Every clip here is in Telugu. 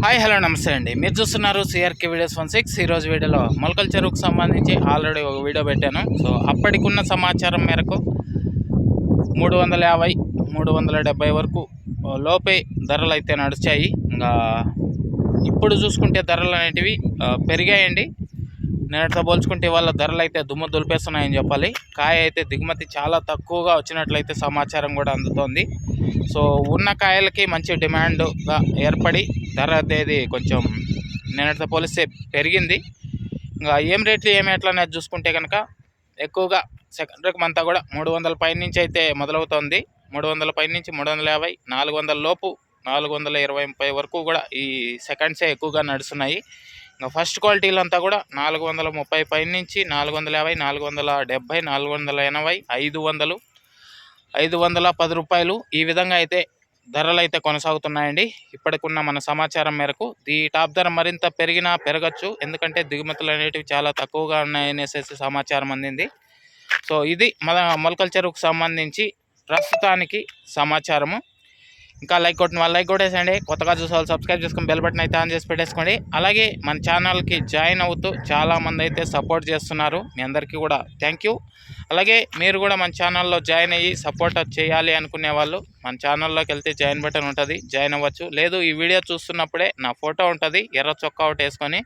హాయ్ హలో నమస్తే అండి. మీరు చూస్తున్నారు సిఆర్కే వీడియోస్ 16. ఈరోజు వీడియోలో మొలకల చెరువుకు సంబంధించి ఆల్రెడీ ఒక వీడియో పెట్టాను. సో అప్పటికున్న సమాచారం మేరకు 350 370 వరకు లోపే ధరలు అయితే నడిచాయి. ఇంకా ఇప్పుడు చూసుకుంటే ధరలు అనేటివి పెరిగాయండి. నేటితో పోల్చుకుంటే వాళ్ళ ధరలు అయితే దుమ్ము దులిపేస్తున్నాయని చెప్పాలి. కాయ అయితే దిగుమతి చాలా తక్కువగా వచ్చినట్లయితే సమాచారం కూడా అందుతోంది. సో ఉన్న కాయలకి మంచి డిమాండ్గా ఏర్పడి ధర అనేది కొంచెం నేటితో పోలిస్తే పెరిగింది. ఇంకా ఏం రేట్లు ఏమి ఎట్లా అనేది చూసుకుంటే కనుక ఎక్కువగా సెకండ్ రకం అంతా కూడా 300 పై నుంచి అయితే మొదలవుతోంది. 300 పై నుంచి 350, 400 లోపు 420 వరకు కూడా ఈ సెకండ్సే ఎక్కువగా నడుస్తున్నాయి. ఇంకా ఫస్ట్ క్వాలిటీలు అంతా కూడా 430 పై నుంచి 450, 470, 480, 500, 510 రూపాయలు ఈ విధంగా అయితే ధరలు అయితే కొనసాగుతున్నాయండి. ఇప్పటికున్న మన సమాచారం మేరకు ఈ టాప్ ధర మరింత పెరిగినా పెరగచ్చు, ఎందుకంటే దిగుమతులు అనేటివి చాలా తక్కువగా ఉన్నాయనేసి సమాచారం అందింది. సో ఇది మన మొలకల చెరువుకు సంబంధించి ప్రస్తుతానికి సమాచారము. ఇంకా లైక్ కొట్టిన వాళ్ళు లైక్ కొట్టేసండి. కొత్తగా చూసే వాళ్ళు సబ్స్క్రైబ్ చేసుకుని బెల్ బటన్ అయితే ఆన్ చేసి పెట్టేసుకోండి. అలాగే మన ఛానల్కి జాయిన్ అవుతూ చాలామంది అయితే సపోర్ట్ చేస్తున్నారు. మీ అందరికీ కూడా థ్యాంక్ యూ. అలాగే మీరు కూడా మన ఛానల్లో జాయిన్ అయ్యి సపోర్ట్ చేయాలి అనుకునే వాళ్ళు మన ఛానల్లోకి వెళ్తే జాయిన్ బటన్ ఉంటుంది, జాయిన్ అవ్వచ్చు. లేదు ఈ వీడియో చూస్తున్నప్పుడే నా ఫోటో ఉంటుంది ఎర్ర చొక్కా ఒకటి వేసుకొని,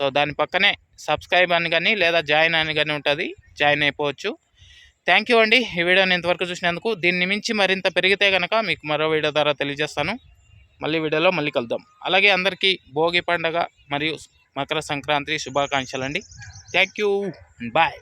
సో దాని పక్కనే సబ్స్క్రైబ్ అని కానీ లేదా జాయిన్ అని కానీ ఉంటుంది, జాయిన్ అయిపోవచ్చు. థ్యాంక్ యూ అండి ఈ వీడియోని ఇంతవరకు చూసినందుకు. దీన్ని మించి మరింత పెరిగితే కనుక మీకు మరో వీడియో ద్వారా తెలియజేస్తాను. వీడియోలో మళ్ళీ కలుద్దాం. అలాగే అందరికీ భోగి పండుగ మరియు మకర సంక్రాంతి శుభాకాంక్షలు అండి. Thank you, bye.